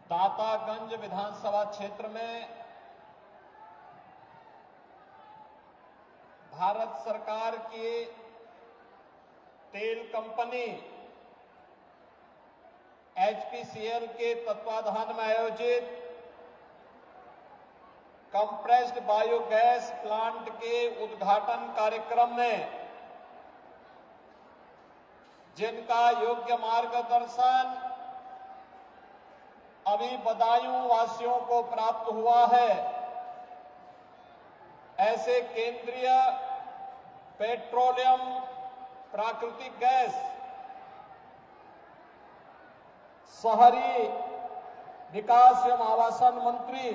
दातागंज विधानसभा क्षेत्र में भारत सरकार की तेल कंपनी एचपीसीएल के तत्वाधान में आयोजित कंप्रेस्ड बायोगैस प्लांट के उद्घाटन कार्यक्रम में जिनका योग्य मार्गदर्शन अभी बदायूं वासियों को प्राप्त हुआ है, ऐसे केंद्रीय पेट्रोलियम प्राकृतिक गैस शहरी विकास एवं आवासन मंत्री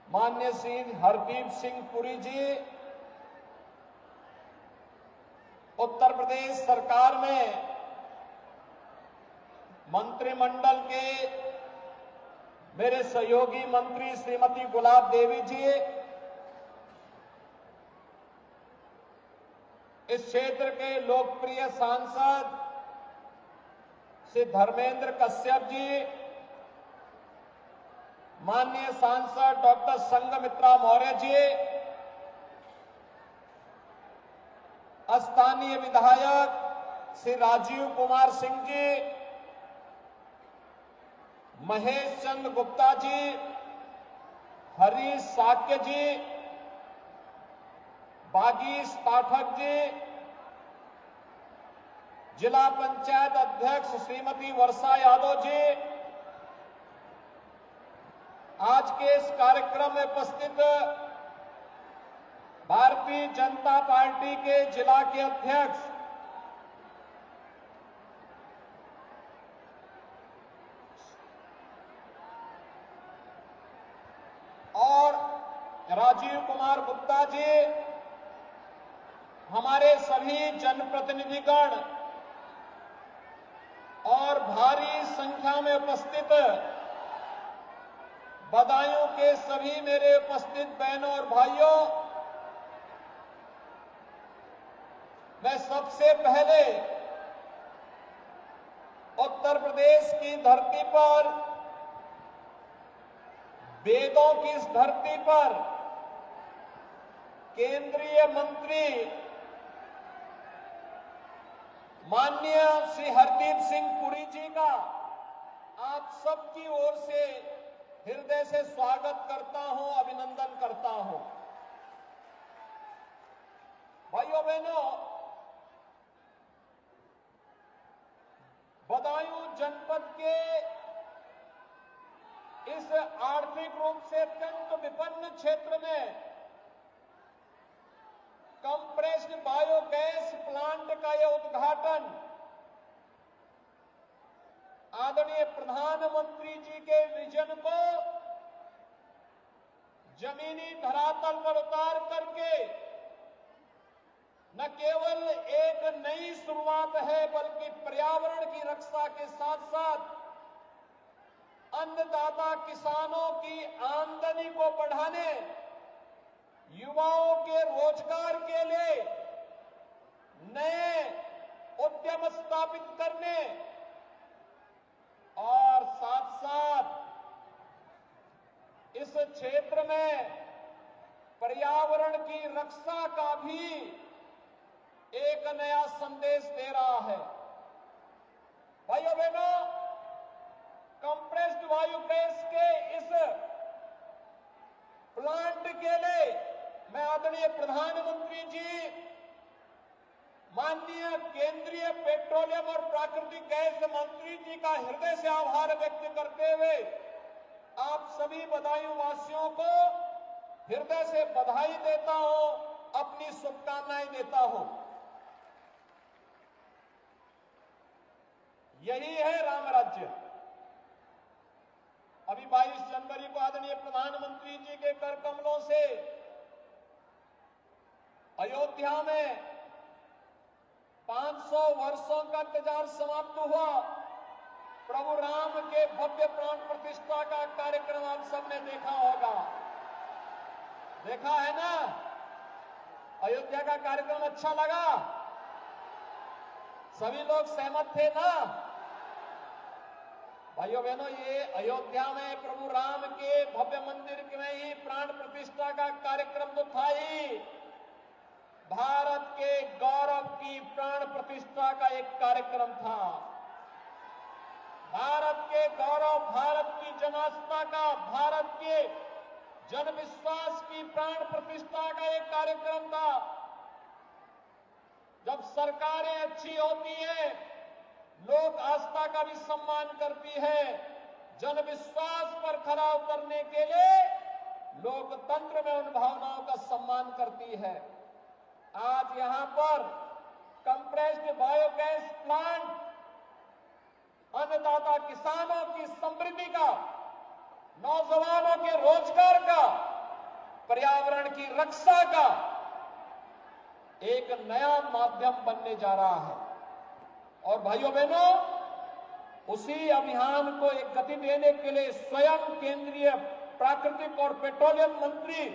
माननीय श्री हरदीप सिंह पुरी जी उत्तर प्रदेश सरकार में मंत्रिमंडल के मेरे सहयोगी मंत्री श्रीमती गुलाब देवी जी, इस क्षेत्र के लोकप्रिय सांसद श्री धर्मेंद्र कश्यप जी, माननीय सांसद डॉक्टर संघमित्रा मौर्य जी, स्थानीय विधायक श्री राजीव कुमार सिंह जी, महेश चंद्र गुप्ता जी, हरीश साक्य जी, बागीश पाठक जी, जिला पंचायत अध्यक्ष श्रीमती वर्षा यादव जी, आज के इस कार्यक्रम में उपस्थित भारतीय जनता पार्टी के जिला के अध्यक्ष और राजीव कुमार गुप्ता जी, हमारे सभी जनप्रतिनिधिगण और भारी संख्या में उपस्थित बदायूं के सभी मेरे उपस्थित बहनों और भाइयों, मैं सबसे पहले उत्तर प्रदेश की धरती पर, वेदों की इस धरती पर केंद्रीय मंत्री माननीय श्री हरदीप सिंह पुरी जी का आप सबकी ओर से हृदय से स्वागत करता हूं, अभिनंदन करता हूं। भाइयों बहनों, बदायूं जनपद के इस आर्थिक रूप से अत्यंत विपन्न क्षेत्र में कंप्रेस्ड बायोगैस प्लांट का यह उद्घाटन आदरणीय प्रधानमंत्री जी के विजन को जमीनी धरातल पर उतार करके न केवल एक नई शुरुआत है, बल्कि पर्यावरण की रक्षा के साथ साथ अन्नदाता किसानों की आमदनी को बढ़ाने, युवाओं के रोजगार के लिए नए उद्यम स्थापित करने और साथ साथ इस क्षेत्र में पर्यावरण की रक्षा का भी एक नया संदेश दे रहा है। भाइयों बहनों, कंप्रेस्ड बायोगैस के इस प्लांट के लिए मैं आदरणीय प्रधानमंत्री जी, माननीय केंद्रीय पेट्रोलियम और प्राकृतिक गैस मंत्री जी का हृदय से आभार व्यक्त करते हुए आप सभी बदायूं वासियों को हृदय से बधाई देता हूं, अपनी शुभकामनाएं देता हूं। यही है राम राज्य। अभी 22 जनवरी को आदरणीय प्रधानमंत्री जी के कर कमलों से अयोध्या में 500 वर्षों का इंतजार समाप्त हुआ। प्रभु राम के भव्य प्राण प्रतिष्ठा का कार्यक्रम आप सबने देखा होगा, देखा है ना? अयोध्या का कार्यक्रम अच्छा लगा? सभी लोग सहमत थे ना? भाइयों बहनों, ये अयोध्या में प्रभु राम के भव्य मंदिर में ही प्राण प्रतिष्ठा का कार्यक्रम तो था ही, भारत के गौरव की प्राण प्रतिष्ठा का एक कार्यक्रम था। भारत के गौरव, भारत की जनास्था का, भारत के जनविश्वास की प्राण प्रतिष्ठा का एक कार्यक्रम था। जब सरकारें अच्छी होती हैं, लोक आस्था का भी सम्मान करती है, जनविश्वास पर खरा उतरने के लिए लोकतंत्र में उन भावनाओं का सम्मान करती है। आज यहां पर कंप्रेस्ड बायोगैस प्लांट अन्नदाता किसानों की समृद्धि का, नौजवानों के रोजगार का, पर्यावरण की रक्षा का एक नया माध्यम बनने जा रहा है। और भाइयों बहनों, उसी अभियान को एक गति देने के लिए स्वयं केंद्रीय प्राकृतिक और पेट्रोलियम मंत्री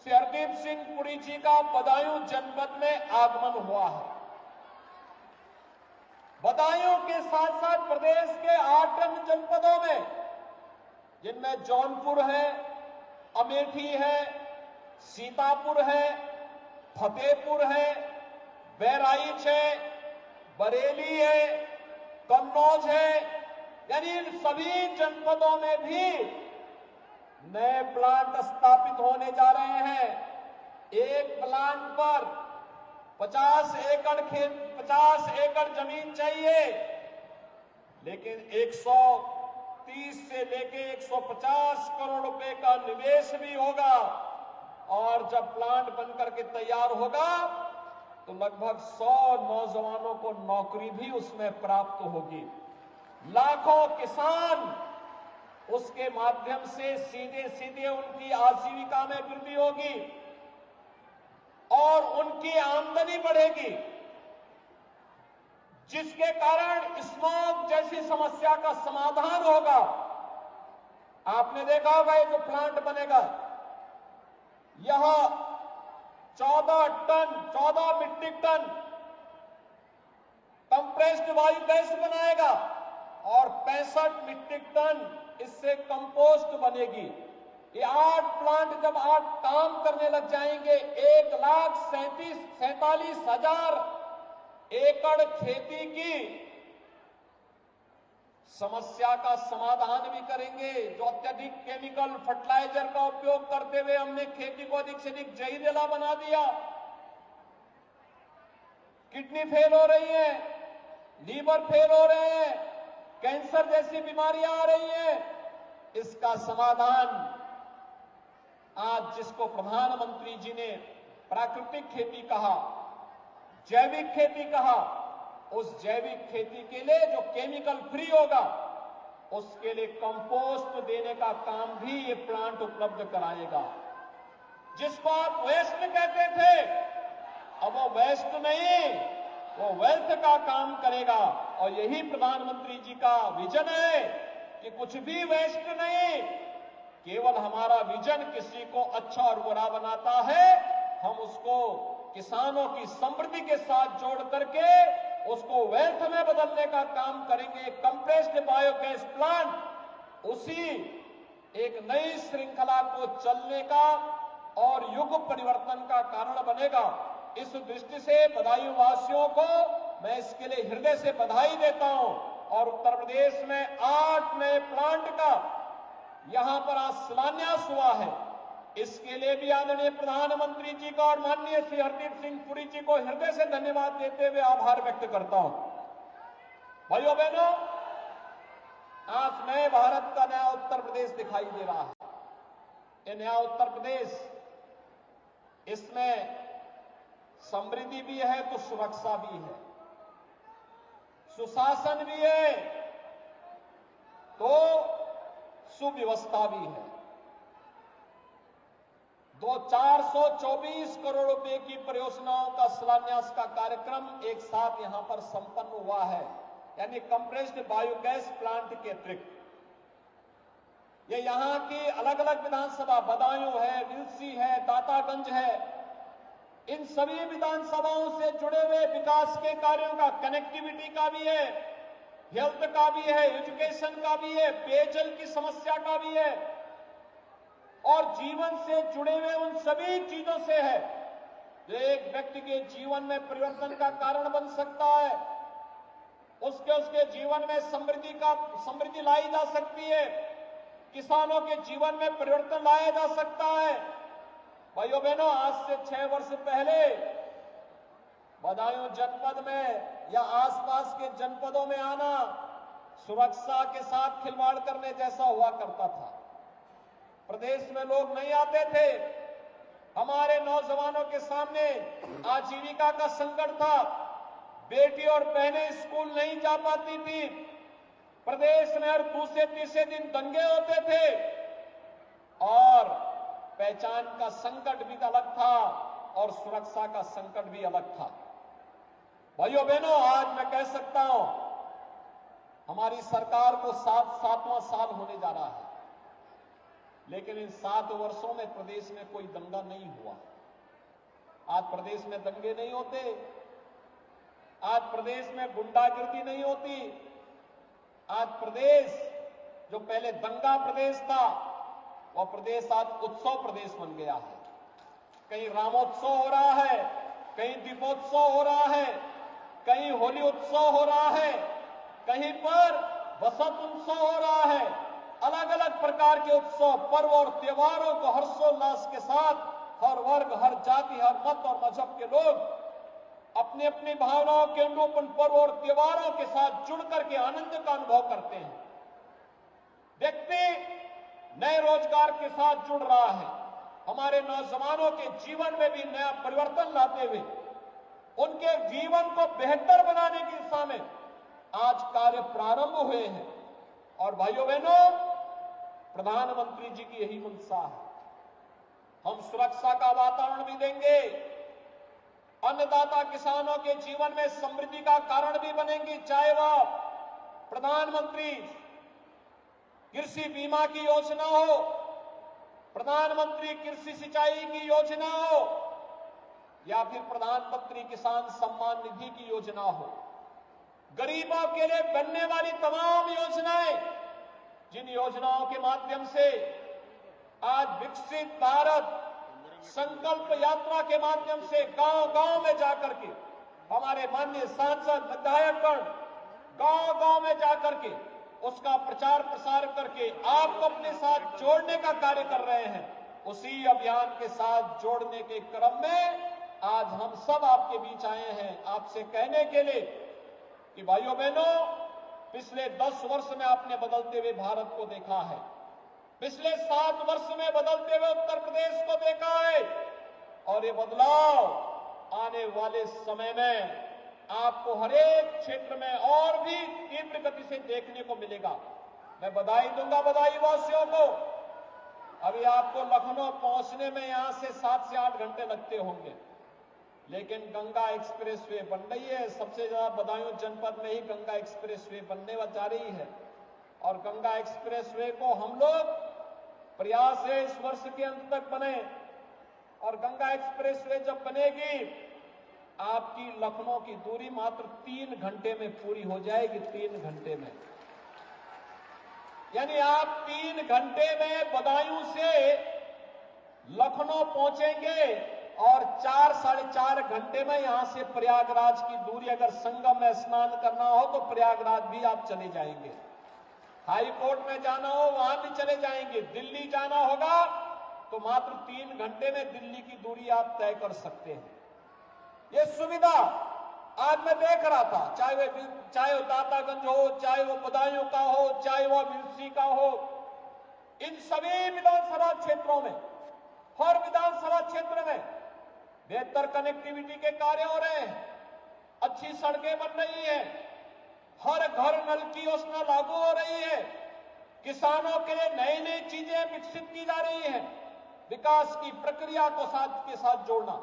श्री हरदीप सिंह पुरी जी का बदायूं जनपद में आगमन हुआ है। बदायूं के साथ साथ प्रदेश के 8 अन्य जनपदों में, जिनमें जौनपुर है, अमेठी है, सीतापुर है, फतेहपुर है, बहराइच है, बरेली है, कन्नौज है, यानी इन सभी जनपदों में भी नए प्लांट स्थापित होने जा रहे हैं। एक प्लांट पर 50 एकड़ जमीन चाहिए, लेकिन 130 से लेके 150 करोड़ रुपए का निवेश भी होगा। और जब प्लांट बनकर के तैयार होगा तो लगभग 100 नौजवानों को नौकरी भी उसमें प्राप्त होगी। लाखों किसान उसके माध्यम से सीधे सीधे उनकी आजीविका में वृद्धि होगी और उनकी आमदनी बढ़ेगी, जिसके कारण स्मॉग जैसी समस्या का समाधान होगा। आपने देखा होगा ये जो प्लांट बनेगा, यह 14 मीट्रिक टन कंप्रेस्ड बायोगैस बनाएगा और 65 मीट्रिक टन इससे कंपोस्ट बनेगी। ये 8 प्लांट जब 8 काम करने लग जाएंगे, 1,47,000 एकड़ खेती की समस्या का समाधान भी करेंगे। जो अत्यधिक केमिकल फर्टिलाइजर का उपयोग करते हुए हमने खेती को अधिक से अधिक जहरीला बना दिया, किडनी फेल हो रही है, लीवर फेल हो रहे हैं, कैंसर जैसी बीमारियां आ रही हैं, इसका समाधान आज जिसको प्रधानमंत्री जी ने प्राकृतिक खेती कहा, जैविक खेती कहा, उस जैविक खेती के लिए जो केमिकल फ्री होगा, उसके लिए कंपोस्ट देने का काम भी ये प्लांट उपलब्ध कराएगा। जिसको आप वेस्ट कहते थे, अब वो वेस्ट नहीं, वो वेल्थ का काम करेगा। और यही प्रधानमंत्री जी का विजन है कि कुछ भी वेस्ट नहीं, केवल हमारा विजन किसी को अच्छा और बुरा बनाता है, हम उसको किसानों की समृद्धि के साथ जोड़ करके उसको वेल्थ में बदलने का काम करेंगे। कंप्रेस्ड बायोगैस प्लांट उसी एक नई श्रृंखला को चलने का और युग परिवर्तन का कारण बनेगा। इस दृष्टि से बदायूं वासियों को मैं इसके लिए हृदय से बधाई देता हूं। और उत्तर प्रदेश में 8 नए प्लांट का यहां पर आज शिलान्यास हुआ है। इसके लिए भी आदरणीय प्रधानमंत्री जी का और माननीय श्री हरदीप सिंह पुरी जी को हृदय से धन्यवाद देते हुए आभार व्यक्त करता हूं। भाइयों बहनों, आज नए भारत का नया उत्तर प्रदेश दिखाई दे रहा है। ये नया उत्तर प्रदेश, इसमें समृद्धि भी है तो सुरक्षा भी है, सुशासन भी है तो सुव्यवस्था भी है। 424 करोड़ रुपए की परियोजनाओं का शिलान्यास का कार्यक्रम एक साथ यहां पर संपन्न हुआ है, यानी कंप्रेस्ड बायोगैस प्लांट के अतिरिक्त ये यहां की अलग अलग विधानसभा, बदायूं है, विलसी है, दातागंज है, इन सभी विधानसभाओं से जुड़े हुए विकास के कार्यों का, कनेक्टिविटी का भी है, हेल्थ का भी है, एजुकेशन का भी है, पेयजल की समस्या का भी है और जीवन से जुड़े हुए उन सभी चीजों से है जो एक व्यक्ति के जीवन में परिवर्तन का कारण बन सकता है। उसके जीवन में समृद्धि लाई जा सकती है, किसानों के जीवन में परिवर्तन लाया जा सकता है। भाइयों बहनों, आज से 6 वर्ष पहले बदायूं जनपद में या आसपास के जनपदों में आना सुरक्षा के साथ खिलवाड़ करने जैसा हुआ करता था। प्रदेश में लोग नहीं आते थे। हमारे नौजवानों के सामने आजीविका का संकट था। बेटी और बहनें स्कूल नहीं जा पाती थी। प्रदेश में हर दूसरे तीसरे दिन दंगे होते थे और पहचान का संकट भी अलग था और सुरक्षा का संकट भी अलग था। भाइयों बहनों, आज मैं कह सकता हूं हमारी सरकार को 7वां साल होने जा रहा है, लेकिन इन 7 वर्षों में प्रदेश में कोई दंगा नहीं हुआ। आज प्रदेश में दंगे नहीं होते, आज प्रदेश में गुंडागिर्दी नहीं होती। आज प्रदेश जो पहले दंगा प्रदेश था वह प्रदेश आज उत्सव प्रदेश बन गया है। कहीं रामोत्सव हो रहा है, कहीं दीपोत्सव हो रहा है, कहीं होली उत्सव हो रहा है, कहीं पर बसंत उत्सव हो रहा है। अलग अलग प्रकार के उत्सव, पर्व और त्योहारों को हर्षोल्लास के साथ हर वर्ग, हर जाति, हर मत और मजहब के लोग अपनी अपनी भावनाओं के अनुरूप उन पर्व और त्योहारों के साथ जुड़ करके आनंद का अनुभव करते हैं। व्यक्ति नए रोजगार के साथ जुड़ रहा है। हमारे नौजवानों के जीवन में भी नया परिवर्तन लाते हुए उनके जीवन को बेहतर बनाने की दिशा में आज कार्य प्रारंभ हुए हैं। और भाइयों बहनों, प्रधानमंत्री जी की यही मंशा है। हम सुरक्षा का वातावरण भी देंगे, अन्नदाता किसानों के जीवन में समृद्धि का कारण भी बनेंगी, चाहे वह प्रधानमंत्री कृषि बीमा की योजना हो, प्रधानमंत्री कृषि सिंचाई की योजना हो या फिर प्रधानमंत्री किसान सम्मान निधि की योजना हो। गरीबों के लिए बनने वाली तमाम योजनाएं, जिन योजनाओं के माध्यम से आज विकसित भारत संकल्प यात्रा के माध्यम से गांव-गांव में जाकर के हमारे माननीय सांसद, विधायकगण गांव-गांव में जाकर के उसका प्रचार प्रसार करके आपको अपने साथ जोड़ने का कार्य कर रहे हैं। उसी अभियान के साथ जोड़ने के क्रम में आज हम सब आपके बीच आए हैं, आपसे कहने के लिए कि भाइयों बहनों, पिछले 10 वर्ष में आपने बदलते हुए भारत को देखा है, पिछले 7 वर्ष में बदलते हुए उत्तर प्रदेश को देखा है और ये बदलाव आने वाले समय में आपको हर एक क्षेत्र में और भी तीव्र गति से देखने को मिलेगा। मैं बधाई दूंगा बदायूं वासियों को। अभी आपको लखनऊ पहुंचने में यहां से 7 से 8 घंटे लगते होंगे, लेकिन गंगा एक्सप्रेसवे बन रही है। सबसे ज्यादा बदायूं जनपद में ही गंगा एक्सप्रेसवे बनने जा रही है और गंगा एक्सप्रेसवे को हम लोग प्रयास है इस वर्ष के अंत तक बने और गंगा एक्सप्रेसवे जब बनेगी आपकी लखनऊ की दूरी मात्र 3 घंटे में पूरी हो जाएगी। 3 घंटे में, यानी आप 3 घंटे में बदायूं से लखनऊ पहुंचेंगे और 4 साढ़े 4 घंटे में यहां से प्रयागराज की दूरी, अगर संगम में स्नान करना हो तो प्रयागराज भी आप चले जाएंगे। हाई कोर्ट में जाना हो वहां भी चले जाएंगे। दिल्ली जाना होगा तो मात्र 3 घंटे में दिल्ली की दूरी आप तय कर सकते हैं। ये सुविधा आज मैं देख रहा था, चाहे वो दातागंज हो, चाहे वो बदायूं का हो, चाहे वो मिर्सी का हो, इन सभी विधानसभा क्षेत्रों में, हर विधानसभा क्षेत्र में बेहतर कनेक्टिविटी के कार्य हो रहे हैं, अच्छी सड़कें बन रही हैं, हर घर नल की योजना लागू हो रही है, किसानों के लिए नई नई चीजें विकसित की जा रही हैं। विकास की प्रक्रिया को साथ के साथ जोड़ना,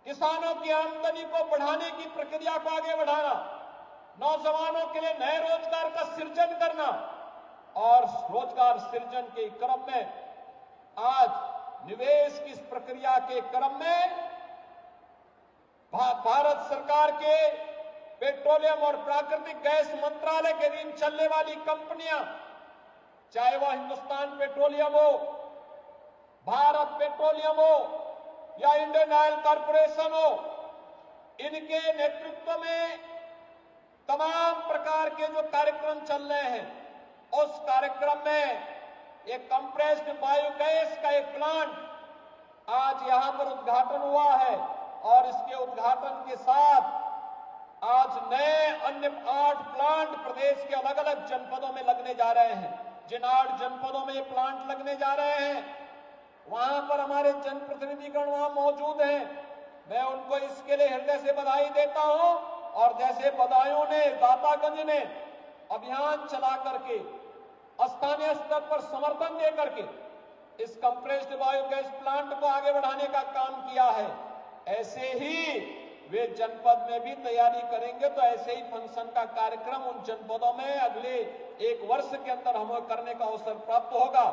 किसानों की आमदनी को बढ़ाने की प्रक्रिया को आगे बढ़ाना, नौजवानों के लिए नए रोजगार का सृजन करना और रोजगार सृजन के क्रम में आज निवेश की इस प्रक्रिया के क्रम में भारत सरकार के पेट्रोलियम और प्राकृतिक गैस मंत्रालय के अधीन चलने वाली कंपनियां, चाहे वह हिंदुस्तान पेट्रोलियम हो, भारत पेट्रोलियम हो या इंडियन ऑयल कॉर्पोरेशन हो, इनके नेतृत्व में तमाम प्रकार के जो कार्यक्रम चल रहे हैं, उस कार्यक्रम में एक कंप्रेस्ड बायोगैस का एक प्लांट आज यहां पर उद्घाटन हुआ है और इसके उद्घाटन के साथ आज नए अन्य 8 प्लांट प्रदेश के अलग अलग जनपदों में लगने जा रहे हैं। जिन 8 जनपदों में ये प्लांट लगने जा रहे हैं, वहां पर हमारे जनप्रतिनिधिगण वहां मौजूद हैं। मैं उनको इसके लिए हृदय से बधाई देता हूं। और जैसे बदायूं ने, दातागंज ने अभियान चला करके स्थानीय स्तर पर समर्थन दे करके इस कंप्रेस्ड बायोगैस प्लांट को आगे बढ़ाने का काम किया है, ऐसे ही वे जनपद में भी तैयारी करेंगे तो ऐसे ही फंक्शन का कार्यक्रम उन जनपदों में अगले 1 वर्ष के अंदर हमें करने का अवसर प्राप्त होगा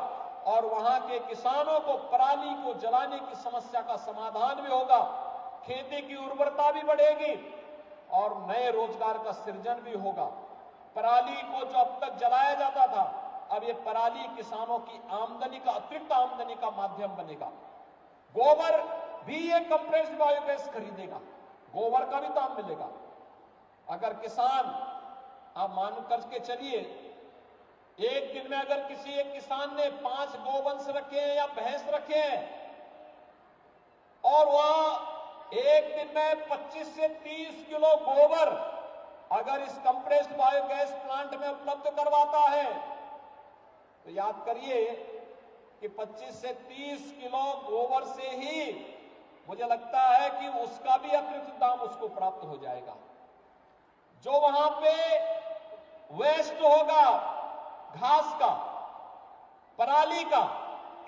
और वहां के किसानों को पराली को जलाने की समस्या का समाधान भी होगा, खेती की उर्वरता भी बढ़ेगी और नए रोजगार का सृजन भी होगा। पराली को जो अब तक जलाया जाता था, अब ये पराली किसानों की आमदनी का, अतिरिक्त आमदनी का माध्यम बनेगा। गोबर भी ये कंप्रेस्ड बायोगैस खरीदेगा, गोबर का भी दाम मिलेगा। अगर किसान, आप मान करके चलिए, एक दिन में अगर किसी एक किसान ने 5 गोवंश रखे हैं या भैंस रखे हैं और वह एक दिन में 25 से 30 किलो गोबर अगर इस कंप्रेस्ड बायोगैस प्लांट में उपलब्ध करवाता है, तो याद करिए कि 25 से 30 किलो गोबर से ही मुझे लगता है कि उसका भी अतिरिक्त दाम उसको प्राप्त हो जाएगा। जो वहां पे वेस्ट होगा घास का, पराली का,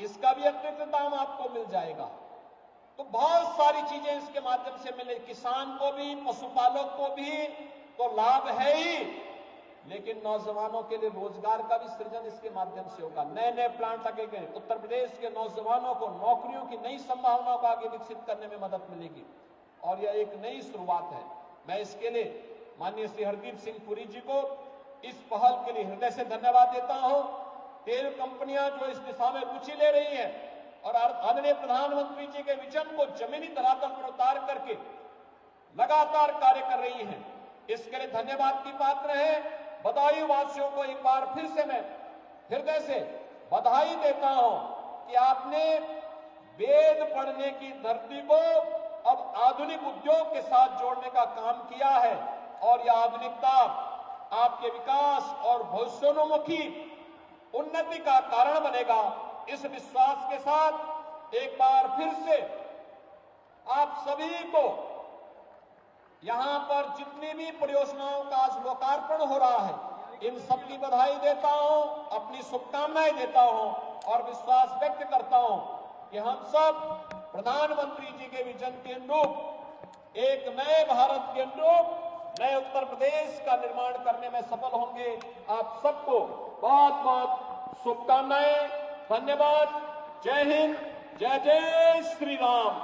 इसका भी अतिरिक्त दाम आपको मिल जाएगा। तो बहुत सारी चीजें इसके माध्यम से मिले, किसान को भी, पशुपालक को भी तो लाभ है ही, लेकिन नौजवानों के लिए रोजगार का भी सृजन इसके माध्यम से होगा। नए नए प्लांट लगे गए, उत्तर प्रदेश के नौजवानों को नौकरियों की नई संभावनाओं को आगे विकसित करने में मदद मिलेगी और यह एक नई शुरुआत है। मैं इसके लिए माननीय श्री हरदीप सिंह पुरी जी को इस पहल के लिए हृदय से धन्यवाद देता हूं। तेल कंपनियां जो इस दिशा में रुचि ले रही है और आदरणीय प्रधानमंत्री जी के विजन को जमीनी धरातल पर उतार करके लगातार कार्य कर रही है, इसके लिए धन्यवाद की पात्र है। बदायूं वासियों को एक बार फिर से मैं हृदय से बधाई देता हूं कि आपने वेद पढ़ने की धरती को अब आधुनिक उद्योग के साथ जोड़ने का काम किया है और यह आधुनिकता आपके विकास और भविष्योन्मुखी उन्नति का कारण बनेगा। इस विश्वास के साथ एक बार फिर से आप सभी को यहां पर जितनी भी परियोजनाओं का आज लोकार्पण हो रहा है, इन सबकी बधाई देता हूं, अपनी शुभकामनाएं देता हूं और विश्वास व्यक्त करता हूं कि हम सब प्रधानमंत्री जी के विजन के अनुरूप एक नए भारत के अनुरूप नए उत्तर प्रदेश का निर्माण करने में सफल होंगे। आप सबको बहुत बहुत शुभकामनाएं, धन्यवाद। जय हिंद, जय जय श्री राम।